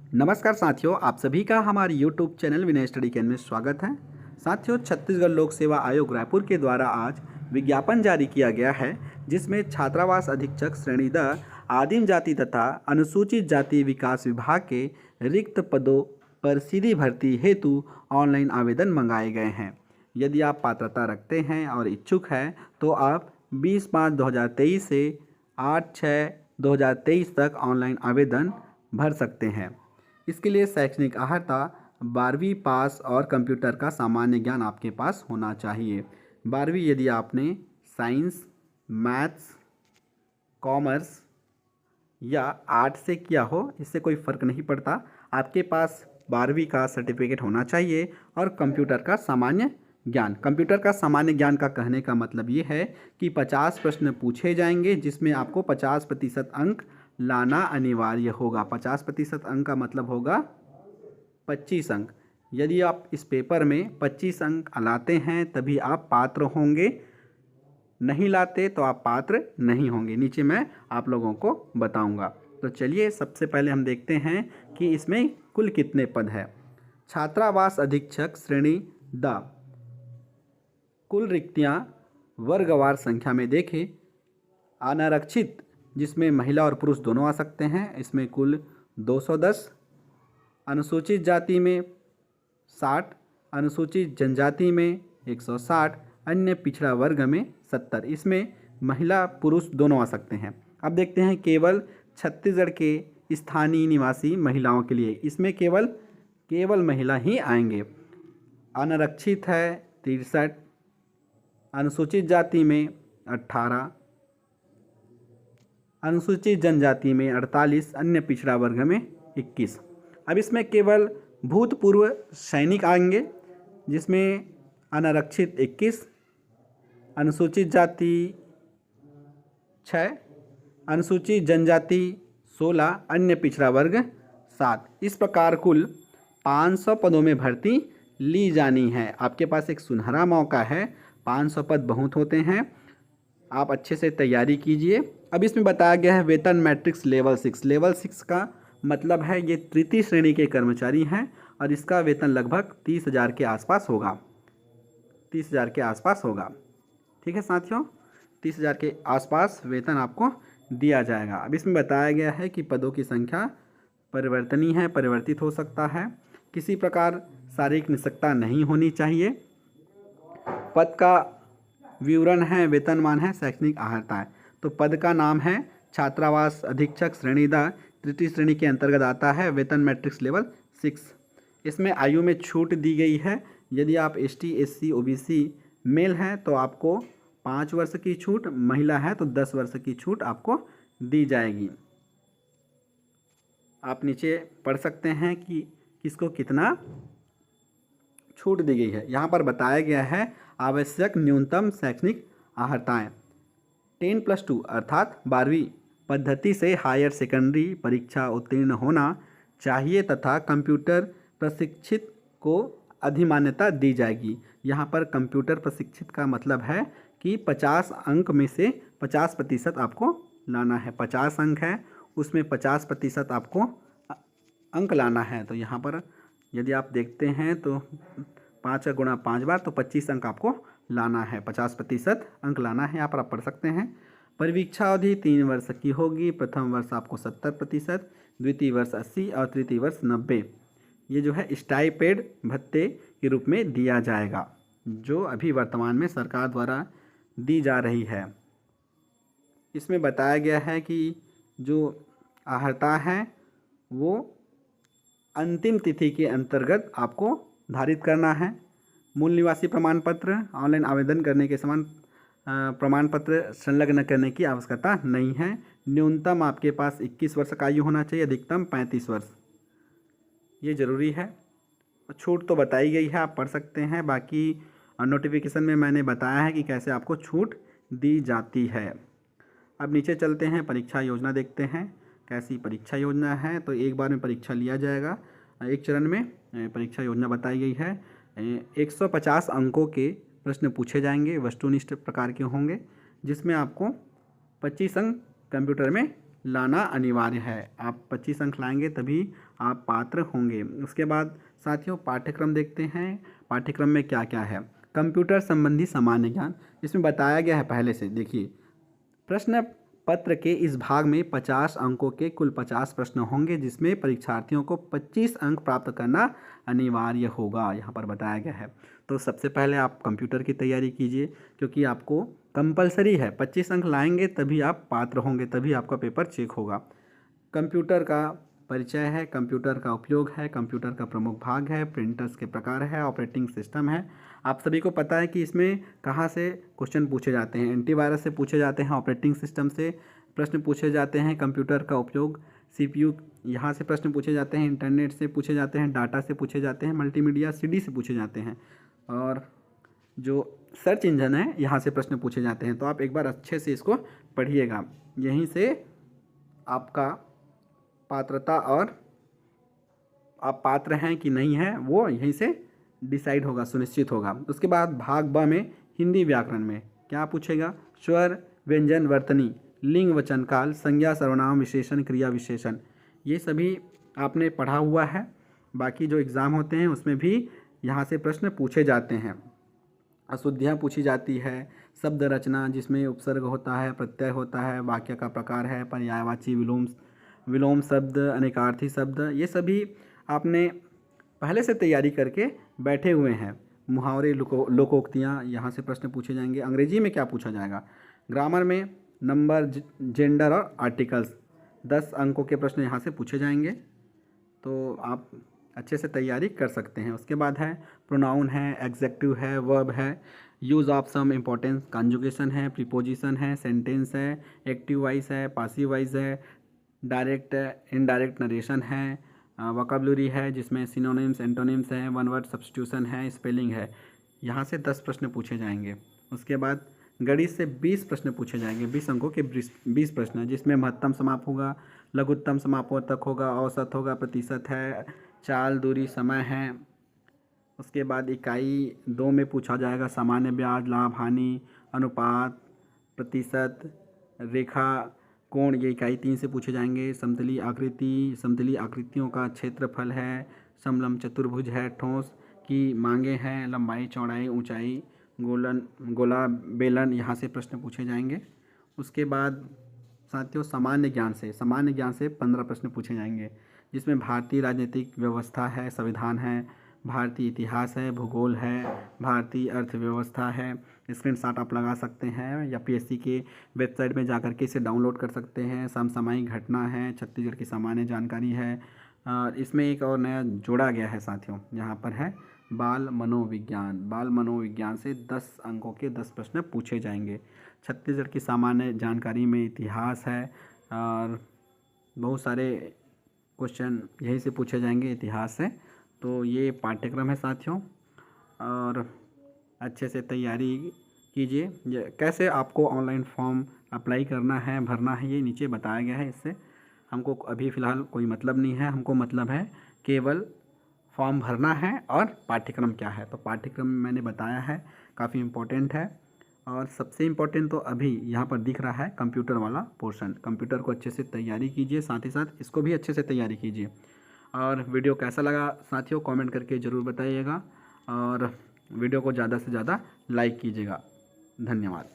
नमस्कार साथियों, आप सभी का हमारे YouTube channel Vinay study can में स्वागत है। साथियों, छत्तीसगढ़ लोक सेवा आयोग रायपुर के द्वारा आज विज्ञापन जारी किया गया है, जिसमें छात्रावास अधीक्षक श्रेणी द आदिम जाति तथा अनुसूचित जाति विकास विभाग के रिक्त पदों पर सीधी भर्ती हेतु ऑनलाइन आवेदन मंगाए गए हैं। यदि आप पात्रता रखते हैं और इच्छुक हैं तो आप 20/5/2023 से 8/6/2023 तक ऑनलाइन आवेदन भर सकते हैं। इसके लिए शैक्षणिक अर्हता 12वीं पास और कंप्यूटर का सामान्य ज्ञान आपके पास होना चाहिए। 12वीं यदि आपने साइंस, मैथ्स, कॉमर्स या आर्ट से किया हो, इससे कोई फ़र्क नहीं पड़ता। आपके पास 12वीं का सर्टिफिकेट होना चाहिए और कंप्यूटर का सामान्य ज्ञान। कंप्यूटर का सामान्य ज्ञान का कहने का मतलब ये है कि 50 प्रश्न पूछे जाएंगे, जिसमें आपको 50% अंक लाना अनिवार्य होगा। 50% अंक का मतलब होगा 25 अंक। यदि आप इस पेपर में 25 अंक लाते हैं तभी आप पात्र होंगे, नहीं लाते तो आप पात्र नहीं होंगे। नीचे मैं आप लोगों को बताऊंगा। तो चलिए सबसे पहले हम देखते हैं कि इसमें कुल कितने पद है। छात्रावास अधीक्षक श्रेणी द, कुल रिक्तियां वर्गवार संख्या में देखें। अनारक्षित, जिसमें महिला और पुरुष दोनों आ सकते हैं, इसमें कुल 210। अनुसूचित जाति में 60, अनुसूचित जनजाति में 160, अन्य पिछड़ा वर्ग में 70। इसमें महिला पुरुष दोनों आ सकते हैं। अब देखते हैं केवल छत्तीसगढ़ के स्थानीय निवासी महिलाओं के लिए, इसमें केवल महिला ही आएंगे। अनारक्षित है 63, अनुसूचित जाति में 18, अनुसूचित जनजाति में 48, अन्य पिछड़ा वर्ग में 21। अब इसमें केवल भूतपूर्व सैनिक आएंगे, जिसमें अनारक्षित 21, अनुसूचित जाति 6, अनुसूचित जनजाति 16, अन्य पिछड़ा वर्ग 7। इस प्रकार कुल 500 पदों में भर्ती ली जानी है। आपके पास एक सुनहरा मौका है। 500 पद बहुत होते हैं, आप अच्छे से तैयारी कीजिए। अब इसमें बताया गया है वेतन मैट्रिक्स लेवल 6। लेवल 6 का मतलब है ये तृतीय श्रेणी के कर्मचारी हैं और इसका वेतन लगभग 30,000 के आसपास होगा। 30,000 के आसपास होगा। ठीक है साथियों, 30,000 के आसपास वेतन आपको दिया जाएगा। अब इसमें बताया गया है कि पदों की संख्या परिवर्तनीय है, परिवर्तित हो सकता है। किसी प्रकार शारीरिक निष्ठा नहीं होनी चाहिए। पद का विवरण है, वेतनमान है, शैक्षणिक अर्हता है। तो पद का नाम है छात्रावास अधीक्षक श्रेणी द, तृतीय श्रेणी के अंतर्गत आता है। वेतन मैट्रिक्स लेवल 6। इसमें आयु में छूट दी गई है। यदि आप ST SC OBC मेल हैं तो आपको 5 वर्ष की छूट, महिला है तो 10 वर्ष की छूट आपको दी जाएगी। आप नीचे पढ़ सकते हैं कि किसको कितना छूट दी गई है। यहाँ पर बताया गया है आवश्यक न्यूनतम शैक्षणिक अर्हताएँ 10+2 अर्थात 12वीं पद्धति से हायर सेकेंडरी परीक्षा उत्तीर्ण होना चाहिए तथा कंप्यूटर प्रशिक्षित को अधिमान्यता दी जाएगी। यहाँ पर कंप्यूटर प्रशिक्षित का मतलब है कि 50 अंक में से 50% आपको लाना है। 50 अंक है, उसमें 50% आपको अंक लाना है। तो यहाँ पर यदि आप देखते हैं तो 5 का गुणा 5 बार, तो 25 अंक आपको लाना है। 50% अंक लाना है। यहाँ पर आप पढ़ सकते हैं। परीक्षा अवधि 3 वर्ष की होगी। प्रथम वर्ष आपको 70%, द्वितीय वर्ष 80 और तृतीय वर्ष 90। ये जो है स्टाइपेड भत्ते के रूप में दिया जाएगा, जो अभी वर्तमान में सरकार द्वारा दी जा रही है। इसमें बताया गया है कि जो अर्हता है वो अंतिम तिथि के अंतर्गत आपको धारित करना है। मूल निवासी प्रमाण पत्र, ऑनलाइन आवेदन करने के समान प्रमाण पत्र संलग्न करने की आवश्यकता नहीं है। न्यूनतम आपके पास 21 वर्ष का आयु होना चाहिए, अधिकतम 35 वर्ष, ये ज़रूरी है। छूट तो बताई गई है, आप पढ़ सकते हैं। बाकी नोटिफिकेशन में मैंने बताया है कि कैसे आपको छूट दी जाती है। अब नीचे चलते हैं, परीक्षा योजना देखते हैं कैसी परीक्षा योजना है। तो एक बार में परीक्षा लिया जाएगा, एक चरण में परीक्षा योजना बताई गई है। 150 अंकों के प्रश्न पूछे जाएंगे, वस्तुनिष्ठ प्रकार के होंगे, जिसमें आपको 25 अंक कंप्यूटर में लाना अनिवार्य है। आप 25 अंक लाएंगे तभी आप पात्र होंगे। उसके बाद साथियों पाठ्यक्रम देखते हैं। पाठ्यक्रम में क्या क्या है। कंप्यूटर संबंधी सामान्य ज्ञान, इसमें बताया गया है पहले से। देखिए प्रश्न पत्र के इस भाग में 50 अंकों के कुल 50 प्रश्न होंगे, जिसमें परीक्षार्थियों को 25 अंक प्राप्त करना अनिवार्य होगा, यहाँ पर बताया गया है। तो सबसे पहले आप कंप्यूटर की तैयारी कीजिए, क्योंकि आपको कंपलसरी है, 25 अंक लाएंगे तभी आप पात्र होंगे, तभी आपका पेपर चेक होगा। कंप्यूटर का परिचय है, कंप्यूटर का उपयोग है, कंप्यूटर का प्रमुख भाग है, प्रिंटर्स के प्रकार है, ऑपरेटिंग सिस्टम है। आप सभी को पता है कि इसमें कहाँ से क्वेश्चन पूछे जाते हैं। एंटीवायरस से पूछे जाते हैं, ऑपरेटिंग सिस्टम से प्रश्न पूछे जाते हैं, कंप्यूटर का उपयोग, CPU यहाँ से प्रश्न पूछे जाते हैं, इंटरनेट से पूछे जाते हैं, डाटा से पूछे जाते हैं, मल्टीमीडिया CD से पूछे जाते हैं, और जो सर्च इंजन है यहाँ से प्रश्न पूछे जाते हैं। तो आप एक बार अच्छे से इसको पढ़िएगा, यहीं से आपका पात्रता और आप पात्र हैं कि नहीं हैं वो यहीं से डिसाइड होगा, सुनिश्चित होगा। उसके बाद भाग ब में हिंदी व्याकरण में क्या पूछेगा। स्वर, व्यंजन, वर्तनी, लिंग, वचन काल, संज्ञा, सर्वनाम, विशेषण, क्रिया विशेषण, ये सभी आपने पढ़ा हुआ है। बाकी जो एग्ज़ाम होते हैं उसमें भी यहाँ से प्रश्न पूछे जाते हैं। अशुद्धियाँ पूछी जाती है, शब्द रचना जिसमें उपसर्ग होता है, प्रत्यय होता है, वाक्य का प्रकार है, पर्यायवाची, विलोम शब्द, अनेकार्थी शब्द, ये सभी आपने पहले से तैयारी करके बैठे हुए हैं। मुहावरे, लोकोक्तियाँ, यहाँ से प्रश्न पूछे जाएंगे। अंग्रेजी में क्या पूछा जाएगा। ग्रामर में नंबर, जेंडर और आर्टिकल्स, 10 अंकों के प्रश्न यहाँ से पूछे जाएंगे, तो आप अच्छे से तैयारी कर सकते हैं। उसके बाद है प्रोनाउन है, एग्जेक्टिव है, वर्ब है, use of some importance, conjugation है, प्रीपोजिशन है, सेंटेंस है, एक्टिव वॉइस है, पासिव वॉइस है, डायरेक्ट इनडायरेक्ट नरेशन है, वोकैबुलरी है जिसमें सिनोनिम्स, एंटोनिम्स है, वन वर्ड सब्स्टिट्यूशन है, स्पेलिंग है। यहाँ से 10 प्रश्न पूछे जाएंगे। उसके बाद गणित से 20 प्रश्न पूछे जाएंगे, 20 अंकों के 20 प्रश्न, जिसमें महत्तम समाप होगा, लघुत्तम समापवर्तक होगा, औसत होगा, प्रतिशत है, चाल, दूरी, समय है। उसके बाद इकाई 2 में पूछा जाएगा सामान्य ब्याज, लाभ हानि, अनुपात, प्रतिशत, रेखा, कोण, ये इकाई 3 से पूछे जाएंगे। समतलीय आकृति, समतलीय आकृतियों का क्षेत्रफल है, समलंब चतुर्भुज है, ठोस की मांगे हैं, लंबाई, चौड़ाई, ऊंचाई, गोला, बेलन, यहाँ से प्रश्न पूछे जाएंगे। उसके बाद साथियों सामान्य ज्ञान से 15 प्रश्न पूछे जाएंगे, जिसमें भारतीय राजनीतिक व्यवस्था है, संविधान है, भारतीय इतिहास है, भूगोल है, भारतीय अर्थव्यवस्था है। स्क्रीनशॉट आप लगा सकते हैं या PSC के वेबसाइट में जाकर के इसे डाउनलोड कर सकते हैं। समसामयिक घटना है, छत्तीसगढ़ की सामान्य जानकारी है। इसमें एक और नया जोड़ा गया है साथियों, यहाँ पर है बाल मनोविज्ञान से 10 अंकों के 10 प्रश्न पूछे जाएंगे। छत्तीसगढ़ की सामान्य जानकारी में इतिहास है और बहुत सारे क्वेश्चन यहीं से पूछे जाएंगे इतिहास से। तो ये पाठ्यक्रम है साथियों, और अच्छे से तैयारी कीजिए। कैसे आपको ऑनलाइन फॉर्म अप्लाई करना है, भरना है, ये नीचे बताया गया है। इससे हमको अभी फ़िलहाल कोई मतलब नहीं है, हमको मतलब है केवल फॉर्म भरना है और पाठ्यक्रम क्या है। तो पाठ्यक्रम मैंने बताया है, काफ़ी इम्पोर्टेंट है। और सबसे इम्पोर्टेंट तो अभी यहाँ पर दिख रहा है कंप्यूटर वाला पोर्शन। कंप्यूटर को अच्छे से तैयारी कीजिए, साथ ही साथ इसको भी अच्छे से तैयारी कीजिए। और वीडियो कैसा लगा साथियों कमेंट करके ज़रूर बताइएगा, और वीडियो को ज़्यादा से ज़्यादा लाइक कीजिएगा। धन्यवाद।